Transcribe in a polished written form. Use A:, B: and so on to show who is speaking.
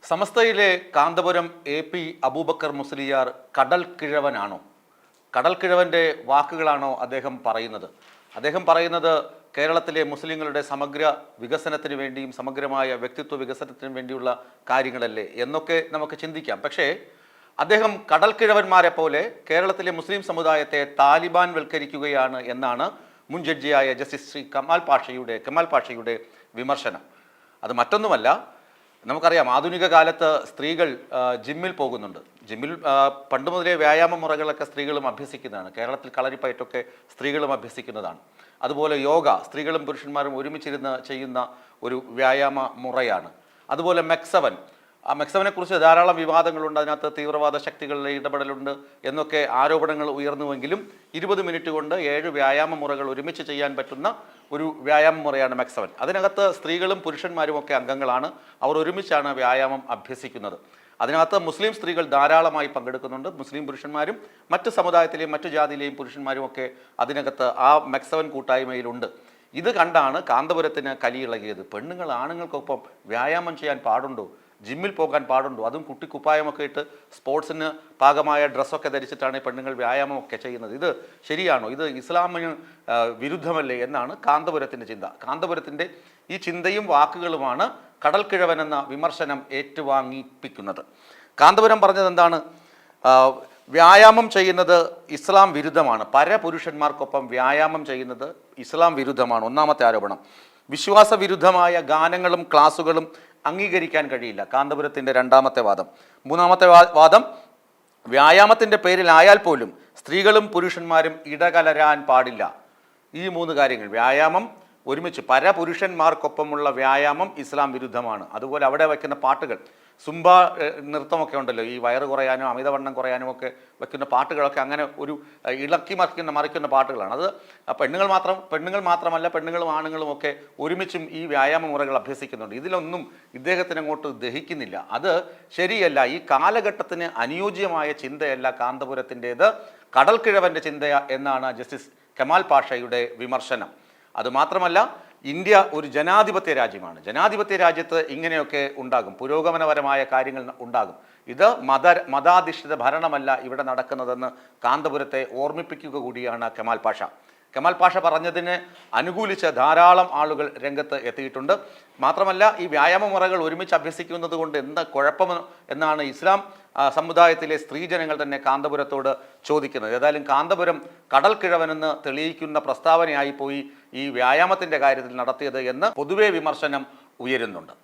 A: സമസ്തയിലെ Kanthapuram AP. Abubakar Musliyar കടൽ കിഴവനാണോ? കടൽ കിഴവൻ്റെ വാക്കുകളാണോ അദ്ദേഹം പറയുന്നത്? അദ്ദേഹം പറയുന്നത് കേരളത്തിലെ മുസ്ലിങ്ങളുടെ സമഗ്ര വികസനത്തിന് വേണ്ടിയും സമഗ്രമായ വ്യക്തിത്വ വികസനത്തിന് വേണ്ടിയുള്ള കാര്യങ്ങളല്ലേ എന്നൊക്കെ നമുക്ക് ചിന്തിക്കാം. പക്ഷേ അദ്ദേഹം കടൽ കിഴവന്മാരെ പോലെ കേരളത്തിലെ മുസ്ലിം സമുദായത്തെ താലിബാൻ വൽക്കരിക്കുകയാണ് എന്നാണ് മുൻ ജഡ്ജിയായ ജസ്റ്റിസ് ശ്രീ കമാൽ പാഷയുടെ വിമർശനം. അത് മറ്റൊന്നുമല്ല, നമുക്കറിയാം ആധുനിക കാലത്ത് സ്ത്രീകൾ ജിമ്മിൽ പോകുന്നുണ്ട്. ജിമ്മിൽ പണ്ട് മുതലേ വ്യായാമ മുറകളൊക്കെ സ്ത്രീകളും അഭ്യസിക്കുന്നതാണ്. കേരളത്തിൽ കളരിപ്പയറ്റൊക്കെ സ്ത്രീകളും അഭ്യസിക്കുന്നതാണ്. അതുപോലെ യോഗ സ്ത്രീകളും പുരുഷന്മാരും ഒരുമിച്ചിരുന്ന് ചെയ്യുന്ന ഒരു വ്യായാമ മുറയാണ്. അതുപോലെ മെക്സവനെ കുറിച്ച് ധാരാളം വിവാദങ്ങളുണ്ട്. അതിനകത്ത് തീവ്രവാദ ശക്തികളുടെ ഇടപെടലുണ്ട് എന്നൊക്കെ ആരോപണങ്ങൾ ഉയർന്നുവെങ്കിലും 20 മിനിറ്റ് കൊണ്ട് 7 വ്യായാമ മുറകൾ ഒരുമിച്ച് ചെയ്യാൻ പറ്റുന്ന ഒരു വ്യായാമ മുറയാണ് മെക്സവൻ. അതിനകത്ത് സ്ത്രീകളും പുരുഷന്മാരും ഒക്കെ അംഗങ്ങളാണ്. അവർ ഒരുമിച്ചാണ് വ്യായാമം അഭ്യസിക്കുന്നത്. അതിനകത്ത് മുസ്ലിം സ്ത്രീകൾ ധാരാളമായി പങ്കെടുക്കുന്നുണ്ട്. മുസ്ലിം പുരുഷന്മാരും മറ്റ് സമുദായത്തിലെയും മറ്റു ജാതിയിലെയും പുരുഷന്മാരും ഒക്കെ അതിനകത്ത് ആ മെക്സവൻ കൂട്ടായ്മയിലുണ്ട്. ഇത് കണ്ടാണ് കാന്തപുരത്തിന് കലിയിളകിയത്. പെണ്ണുങ്ങൾ ആണുങ്ങൾക്കൊപ്പം വ്യായാമം ചെയ്യാൻ പാടുണ്ടോ? ജിമ്മിൽ പോകാൻ പാടുണ്ടോ? അതും കുപ്പായമൊക്കെ ഇട്ട് സ്പോർട്സിന് പാകമായ ഡ്രസ്സൊക്കെ ധരിച്ചിട്ടാണ് പെണ്ണുങ്ങൾ വ്യായാമമൊക്കെ ചെയ്യുന്നത്. ഇത് ശരിയാണോ? ഇത് ഇസ്ലാമിന് വിരുദ്ധമല്ലേ എന്നാണ് കാന്തപുരത്തിൻ്റെ ചിന്ത. കാന്തപുരത്തിൻ്റെ ഈ ചിന്തയും വാക്കുകളുമാണ് കടൽ കിഴവൻ എന്ന വിമർശനം ഏറ്റുവാങ്ങിപ്പിക്കുന്നത്. കാന്തപുരം പറഞ്ഞത് എന്താണ്? വ്യായാമം ചെയ്യുന്നത് ഇസ്ലാം വിരുദ്ധമാണ്. പരപുരുഷന്മാർക്കൊപ്പം വ്യായാമം ചെയ്യുന്നത് ഇസ്ലാം വിരുദ്ധമാണ്. ഒന്നാമത്തെ ആരോപണം. വിശ്വാസ വിരുദ്ധമായ ഗാനങ്ങളും ക്ലാസുകളും അംഗീകരിക്കാൻ കഴിയില്ല. കാന്തപുരത്തിൻ്റെ രണ്ടാമത്തെ വാദം. മൂന്നാമത്തെ വാദം, വ്യായാമത്തിൻ്റെ പേരിലായാൽ പോലും സ്ത്രീകളും പുരുഷന്മാരും ഇടകലരാൻ പാടില്ല. ഈ 3 കാര്യങ്ങൾ, വ്യായാമം ഒരുമിച്ച് പരപുരുഷന്മാർക്കൊപ്പമുള്ള വ്യായാമം ഇസ്ലാം വിരുദ്ധമാണ്. അതുപോലെ അവിടെ വയ്ക്കുന്ന പാട്ടുകൾ, സുംബ നൃത്തമൊക്കെ ഉണ്ടല്ലോ, ഈ വയറ് കുറയാനും അമിതവണ്ണം കുറയാനും ഒക്കെ വയ്ക്കുന്ന പാട്ടുകളൊക്കെ അങ്ങനെ ഒരു ഇളക്കി മറിക്കുന്ന പാട്ടുകളാണ്. അത് പെണ്ണുങ്ങൾ മാത്രമല്ല, പെണ്ണുങ്ങളും ആണുങ്ങളും ഒക്കെ ഒരുമിച്ചും ഈ വ്യായാമ മുറകൾ അഭ്യസിക്കുന്നുണ്ട്. ഇതിലൊന്നും ഇദ്ദേഹത്തിന് അങ്ങോട്ട് ദഹിക്കുന്നില്ല. അത് ശരിയല്ല. ഈ കാലഘട്ടത്തിന് അനുയോജ്യമായ ചിന്തയല്ല കാന്തപുരത്തിൻ്റേത്, കടൽ കിഴവൻ്റെ ചിന്ത എന്നാണ് ജസ്റ്റിസ് കമാൽ പാഷയുടെ വിമർശനം. അതുമാത്രമല്ല, ഇന്ത്യ ഒരു ജനാധിപത്യ രാജ്യമാണ്. ജനാധിപത്യ രാജ്യത്ത് ഇങ്ങനെയൊക്കെ ഉണ്ടാകും, പുരോഗമനപരമായ കാര്യങ്ങൾ ഉണ്ടാകും. ഇത് മതാധിഷ്ഠിത ഭരണമല്ല ഇവിടെ നടക്കുന്നതെന്ന് കാന്തപുരത്തെ ഓർമ്മിപ്പിക്കുക കൂടിയാണ് കമാൽ പാഷ പറഞ്ഞതിന് അനുകൂലിച്ച് ധാരാളം ആളുകൾ രംഗത്ത് എത്തിയിട്ടുണ്ട്. മാത്രമല്ല, ഈ വ്യായാമ മുറകൾ ഒരുമിച്ച് അഭ്യസിക്കുന്നത് കൊണ്ട് എന്താ കുഴപ്പം എന്നാണ് ഇസ്ലാം സമുദായത്തിലെ സ്ത്രീജനങ്ങൾ തന്നെ കാന്തപുരത്തോട് ചോദിക്കുന്നത്. ഏതായാലും കാന്തപുരം കടൽ കിഴവനെന്ന് തെളിയിക്കുന്ന പ്രസ്താവനയായി പോയി ഈ വ്യായാമത്തിൻ്റെ കാര്യത്തിൽ നടത്തിയത് എന്ന് പൊതുവെ വിമർശനം ഉയരുന്നുണ്ട്.